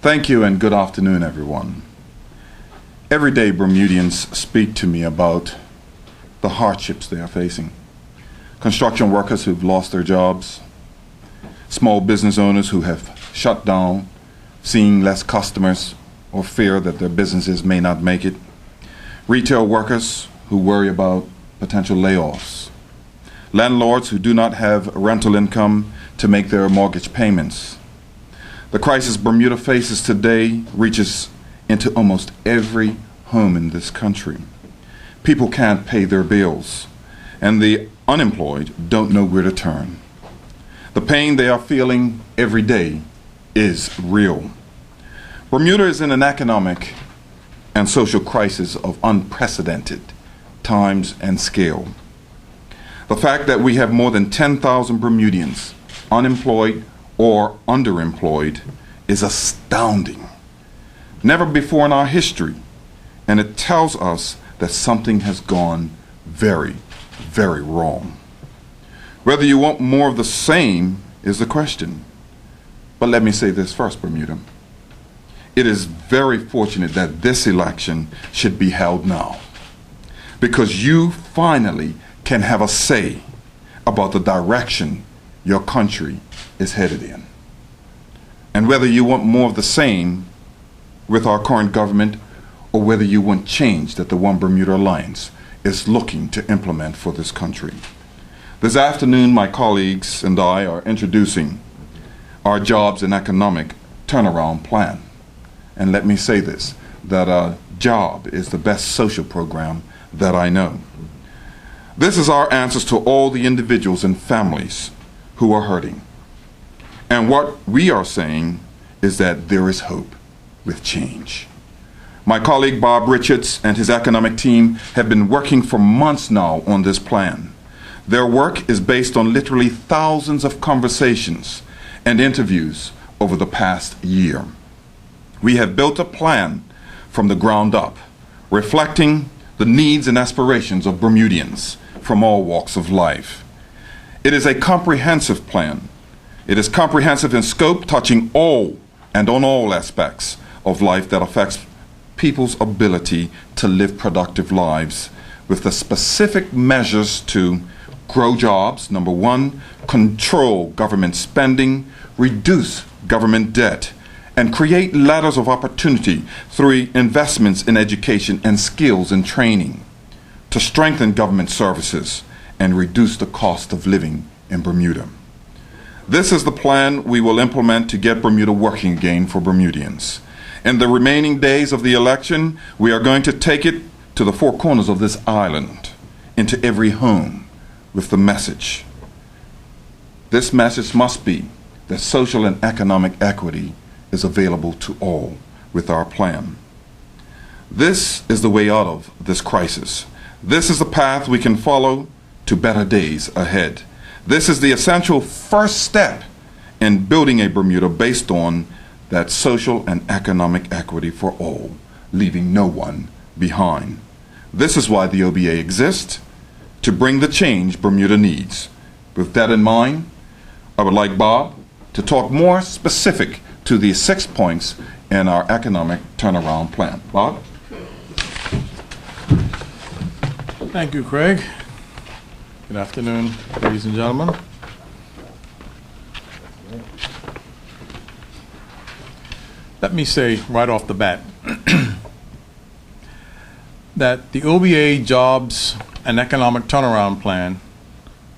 Thank you and good afternoon, everyone. Every day Bermudians speak to me about the hardships they are facing. Construction workers who've lost their jobs, small business owners who have shut down, seeing less customers or fear that their businesses may not make it, retail workers who worry about potential layoffs, landlords who do not have rental income to make their mortgage payments. The crisis Bermuda faces today reaches into almost every home in this country. People can't pay their bills, and the unemployed don't know where to turn. The pain they are feeling every day is real. Bermuda is in an economic and social crisis of unprecedented times and scale. The fact that we have more than 10,000 Bermudians unemployed or underemployed is astounding. Never before in our history, and it tells us that something has gone very, very wrong. Whether you want more of the same is the question. But let me say this first, Bermuda. It is very fortunate that this election should be held now, because you finally can have a say about the direction your country is headed in. And whether you want more of the same with our current government, or whether you want change that the One Bermuda Alliance is looking to implement for this country. This afternoon, my colleagues and I are introducing our Jobs and Economic Turnaround Plan. And let me say this, that a job is the best social program that I know. This is our answers to all the individuals and families who are hurting. And what we are saying is that there is hope with change. My colleague Bob Richards and his economic team have been working for months now on this plan. Their work is based on literally thousands of conversations and interviews over the past year. We have built a plan from the ground up, reflecting the needs and aspirations of Bermudians from all walks of life. It is a comprehensive plan. It is comprehensive in scope, touching all and on all aspects of life that affects people's ability to live productive lives, with the specific measures to grow jobs, number one, control government spending, reduce government debt, and create ladders of opportunity through investments in education and skills and training, to strengthen government services and reduce the cost of living in Bermuda. This is the plan we will implement to get Bermuda working again for Bermudians. In the remaining days of the election, we are going to take it to the four corners of this island, into every home, with the message. This message must be that social and economic equity is available to all with our plan. This is the way out of this crisis. This is the path we can follow to better days ahead. This is the essential first step in building a Bermuda based on that social and economic equity for all, leaving no one behind. This is why the OBA exists, to bring the change Bermuda needs. With that in mind, I would like Bob to talk more specific to the 6 points in our economic turnaround plan. Bob? Thank you, Craig. Good afternoon, ladies and gentlemen. Let me say right off the bat that the OBA Jobs and Economic Turnaround Plan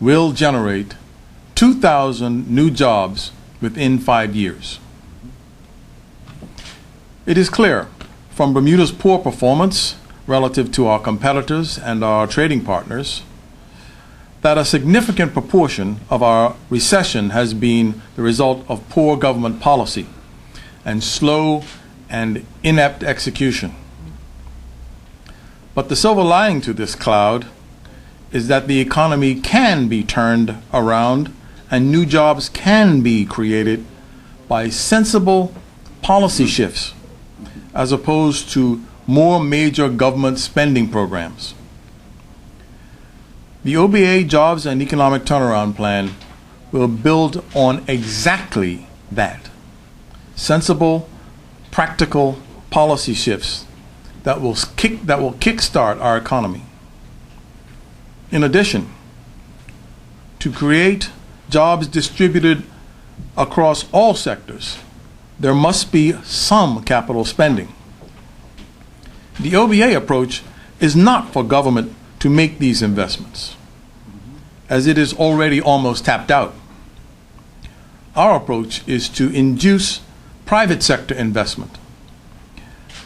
will generate 2,000 new jobs within 5 years. It is clear from Bermuda's poor performance relative to our competitors and our trading partners that a significant proportion of our recession has been the result of poor government policy and slow and inept execution. But the silver lining to this cloud is that the economy can be turned around and new jobs can be created by sensible policy shifts as opposed to more major government spending programs. The OBA Jobs and Economic Turnaround Plan will build on exactly that. Sensible practical policy shifts that will kickstart our economy. In addition, to create jobs distributed across all sectors, there must be some capital spending. The OBA approach is not for government to make these investments, as it is already almost tapped out. Our approach is to induce private sector investment.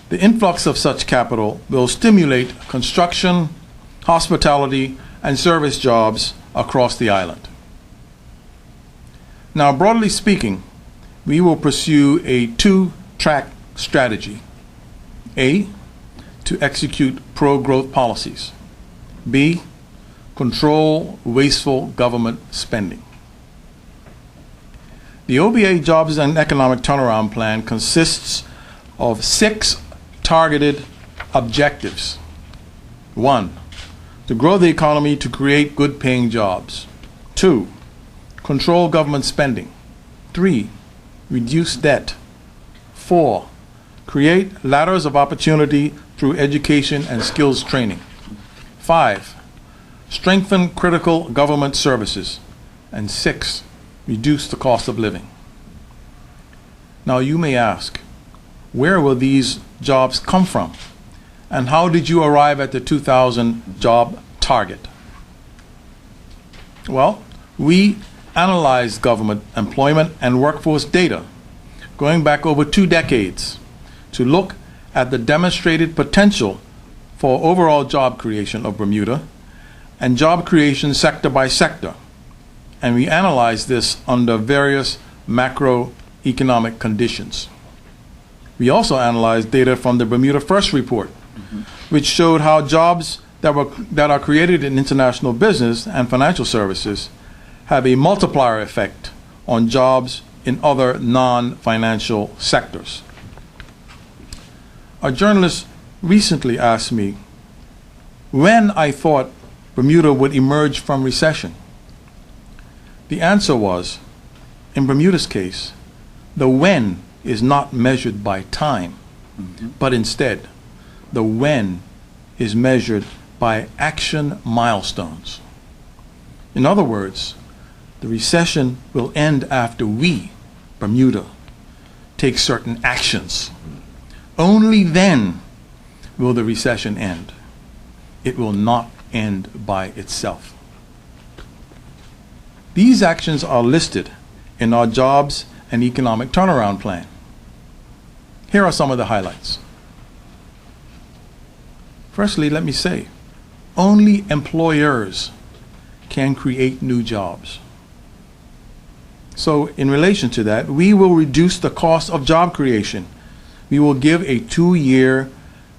The influx of such capital will stimulate construction, hospitality, and service jobs across the island. Now, broadly speaking, we will pursue a two-track strategy. A, to execute pro-growth policies. B, control wasteful government spending. The OBA Jobs and Economic Turnaround Plan consists of 6 targeted objectives. 1, to grow the economy to create good-paying jobs. 2, control government spending. 3, reduce debt. 4, create ladders of opportunity through education and skills training. 5, strengthen critical government services. And 6, reduce the cost of living. Now you may ask, where will these jobs come from? And how did you arrive at the 2,000 job target? Well, we analyzed government employment and workforce data going back over 2 decades to look at the demonstrated potential for overall job creation of Bermuda and job creation sector by sector. And we analyzed this under various macroeconomic conditions. We also analyzed data from the Bermuda First Report, which showed how jobs that are created in international business and financial services have a multiplier effect on jobs in other non-financial sectors. A journalist recently asked me when I thought Bermuda would emerge from recession. The answer was, in Bermuda's case, the when is not measured by time, but instead, the when is measured by action milestones. In other words, the recession will end after we, Bermuda, take certain actions. Only then will the recession end. It will not end by itself. These actions are listed in our Jobs and Economic Turnaround Plan. Here are some of the highlights. Firstly, let me say, only employers can create new jobs. So in relation to that, we will reduce the cost of job creation. We will give a 2-year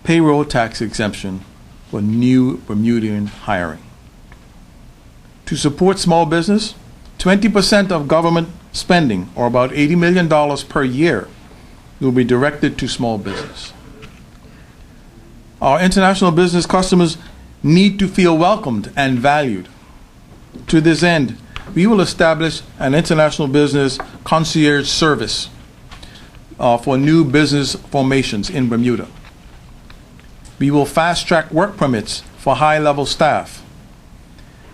payroll tax exemption for new Bermudian hiring. To support small business, 20% of government spending, or about $80 million per year, will be directed to small business. Our international business customers need to feel welcomed and valued. To this end, we will establish an international business concierge service for new business formations in Bermuda. We will fast-track work permits for high-level staff.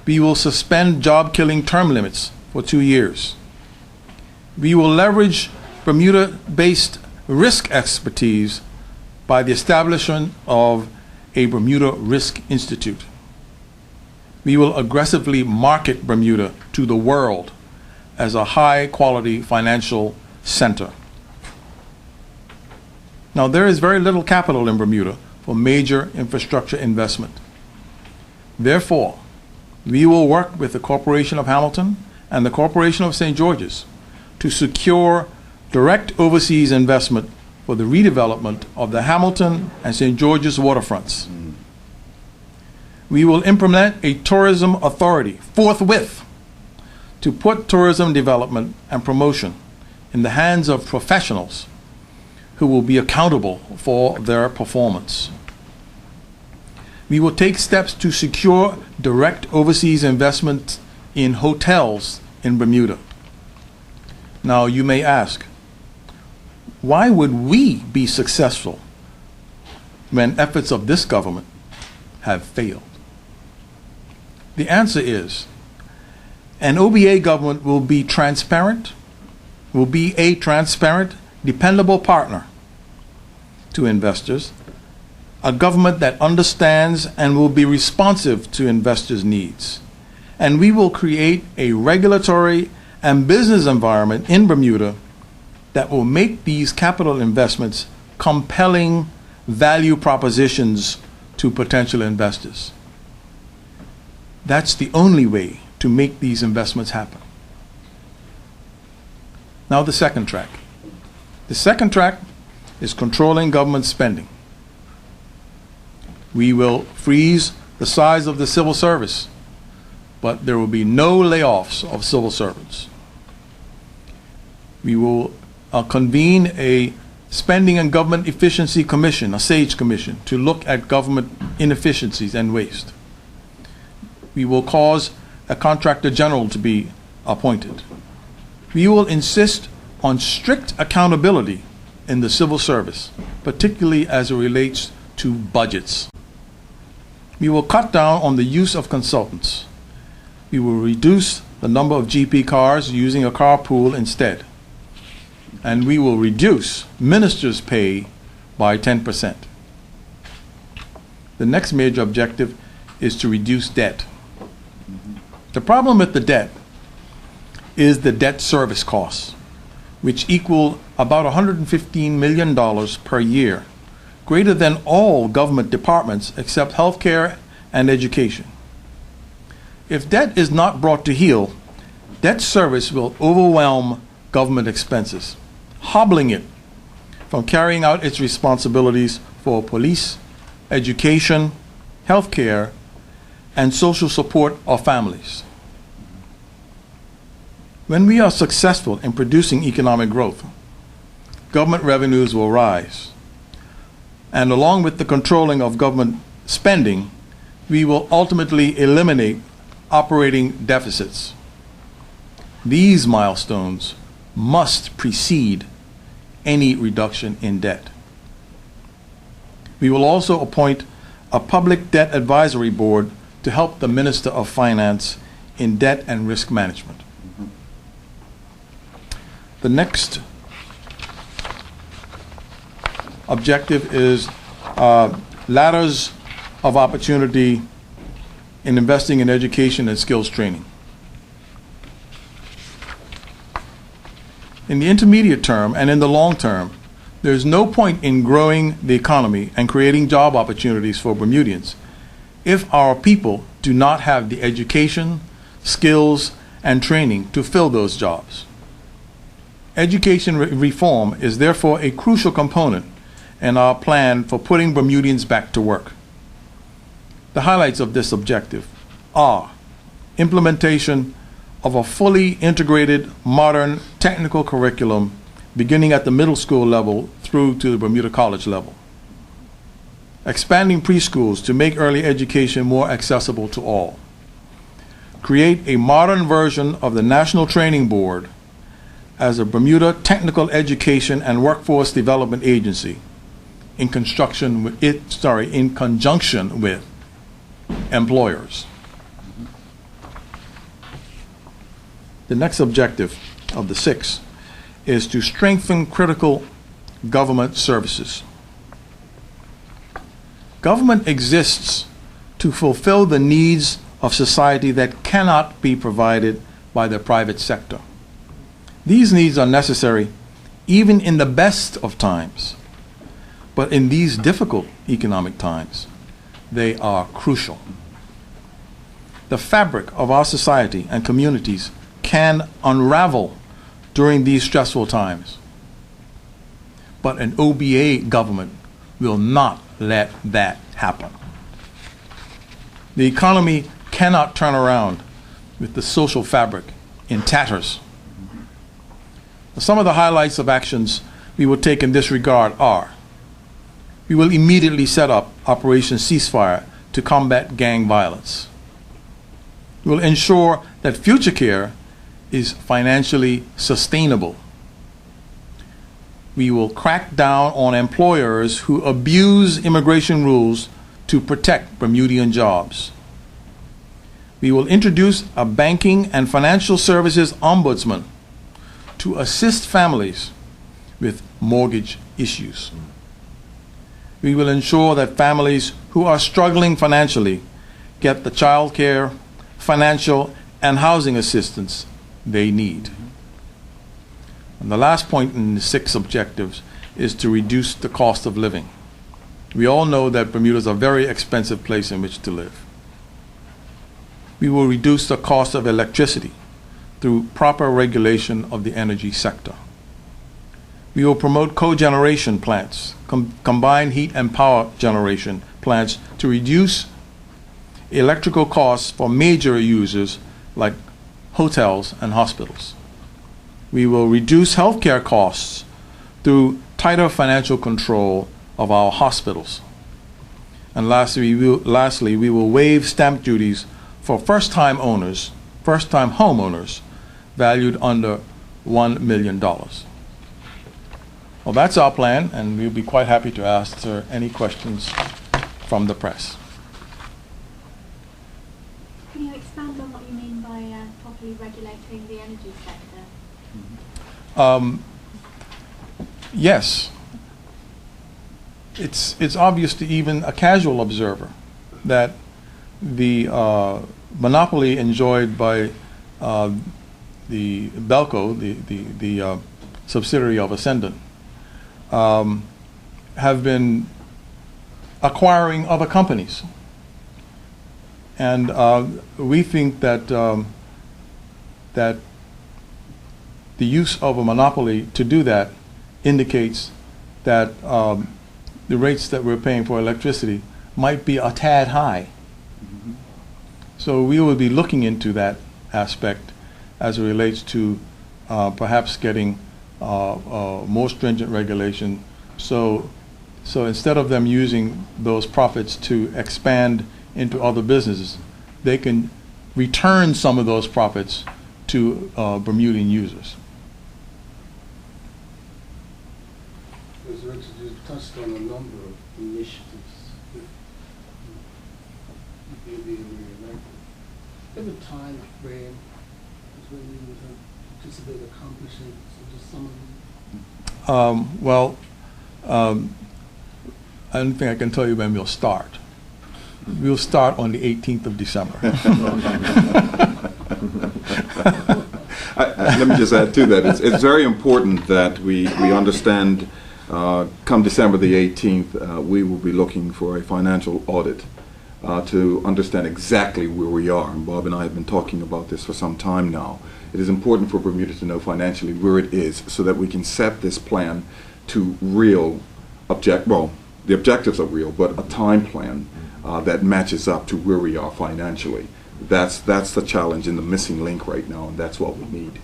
We will suspend job-killing term limits for 2 years. We will leverage Bermuda-based risk expertise by the establishment of a Bermuda Risk Institute. We will aggressively market Bermuda to the world as a high-quality financial center. Now, there is very little capital in Bermuda for major infrastructure investment. Therefore, we will work with the Corporation of Hamilton and the Corporation of St. George's to secure direct overseas investment for the redevelopment of the Hamilton and St. George's waterfronts. We will implement a tourism authority forthwith to put tourism development and promotion in the hands of professionals who will be accountable for their performance. We will take steps to secure direct overseas investment in hotels in Bermuda. Now, you may ask, Why would we be successful when efforts of this government have failed? The answer is, an OBA government will be transparent, will be a transparent, dependable partner to investors, a government that understands and will be responsive to investors' needs. And we will create a regulatory and business environment in Bermuda that will make these capital investments compelling value propositions to potential investors. That's the only way to make these investments happen. Now the second track. The second track is controlling government spending. We will freeze the size of the civil service, but there will be no layoffs of civil servants. We will convene a Spending and Government Efficiency Commission, a SAGE commission, to look at government inefficiencies and waste. We will cause a contractor general to be appointed. We will insist on strict accountability in the civil service, particularly as it relates to budgets. We will cut down on the use of consultants. We will reduce the number of GP cars using a carpool instead. And we will reduce ministers' pay by 10%. The next major objective is to reduce debt. The problem with the debt is the debt service costs, which equal about $115 million per year, greater than all government departments except healthcare and education. If debt is not brought to heel, debt service will overwhelm government expenses, hobbling it from carrying out its responsibilities for police, education, healthcare, and social support of families. When we are successful in producing economic growth, government revenues will rise. And along with the controlling of government spending, we will ultimately eliminate operating deficits. These milestones must precede any reduction in debt. We will also appoint a public debt advisory board to help the Minister of Finance in debt and risk management. The next objective is ladders of opportunity in investing in education and skills training. In the intermediate term and in the long term, there is no point in growing the economy and creating job opportunities for Bermudians if our people do not have the education, skills, and training to fill those jobs. Education reform is therefore a crucial component in our plan for putting Bermudians back to work. The highlights of this objective are implementation of a fully integrated, modern technical curriculum beginning at the middle school level through to the Bermuda College level. Expanding preschools to make early education more accessible to all. Create a modern version of the National Training Board as a Bermuda Technical Education and Workforce Development Agency in conjunction with employers. The next objective of the 6 is to strengthen critical government services. Government exists to fulfill the needs of society that cannot be provided by the private sector. These needs are necessary even in the best of times, but in these difficult economic times, they are crucial. The fabric of our society and communities can unravel during these stressful times, but an OBA government will not let that happen. The economy cannot turn around with the social fabric in tatters. Some of the highlights of actions we will take in this regard are: we will immediately set up Operation Ceasefire to combat gang violence. We will ensure that future care is financially sustainable. We will crack down on employers who abuse immigration rules to protect Bermudian jobs. We will introduce a banking and financial services ombudsman to assist families with mortgage issues. We will ensure that families who are struggling financially get the child care, financial, and housing assistance they need. And the last point in the 6 objectives is to reduce the cost of living. We all know that Bermuda is a very expensive place in which to live. We will reduce the cost of electricity through proper regulation of the energy sector. We will promote cogeneration plants, combined heat and power generation plants to reduce electrical costs for major users like hotels and hospitals. We will reduce healthcare costs through tighter financial control of our hospitals. And lastly, we will waive stamp duties for first-time homeowners valued under $1 million. Well, that's our plan, and we'll be quite happy to answer any questions from the press. Can you expand on what you mean by properly regulating the energy sector? Yes. It's obvious to even a casual observer that the monopoly enjoyed by the Belco, the subsidiary of Ascendant, have been acquiring other companies. And we think that that the use of a monopoly to do that indicates that the rates that we're paying for electricity might be a tad high. Mm-hmm. So we will be looking into that aspect as it relates to perhaps getting more stringent regulation. So instead of them using those profits to expand into other businesses, they can return some of those profits to Bermudian users. Ms. Richards, you touched on a number of initiatives that you're being re-elected. Do you have a time frame when you would anticipate accomplishing just some of them? I don't think I can tell you when we'll start. We'll start on the 18th of December. Let me just add to that. It's very important that we understand, come December the 18th, we will be looking for a financial audit to understand exactly where we are. And Bob and I have been talking about this for some time now. It is important for Bermuda to know financially where it is so that we can set this plan to real the objectives are real, but a time plan that matches up to where we are financially. That's the challenge and the missing link right now, and that's what we need.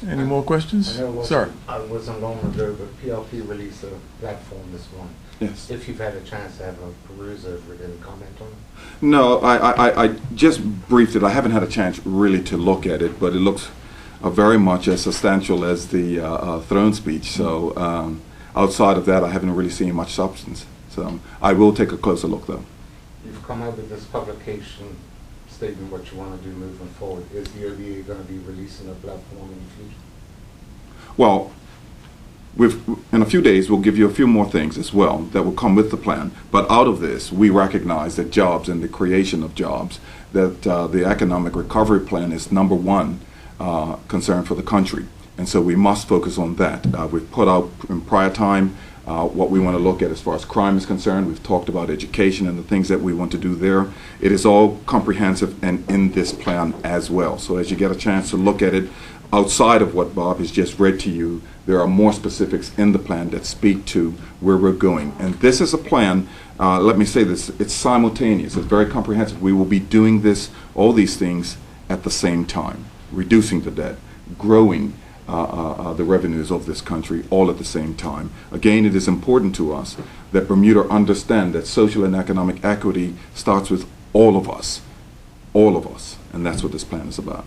Any more questions? Sir. I wasn't long ago, but PLP released a platform this morning. Yes. If you've had a chance to have a peruse over it, any comment on it? No, I just briefed it. I haven't had a chance really to look at it, but it looks very much as substantial as the throne speech. So outside of that, I haven't really seen much substance. So I will take a closer look, though. You've come out with this publication stating what you want to do moving forward. Is the OBA going to be releasing a platform in the future? Well, in a few days, we'll give you a few more things as well that will come with the plan. But out of this, we recognize that jobs and the creation of jobs, that the economic recovery plan is number one concern for the country. And so we must focus on that. We've put out in prior time what we want to look at as far as crime is concerned. We've talked about education and the things that we want to do there. It is all comprehensive and in this plan as well. So as you get a chance to look at it, outside of what Bob has just read to you, there are more specifics in the plan that speak to where we're going. And this is a plan, let me say this, it's simultaneous, it's very comprehensive. We will be doing all these things at the same time, reducing the debt, growing the revenues of this country all at the same time. Again, it is important to us that Bermuda understand that social and economic equity starts with all of us, and that's what this plan is about.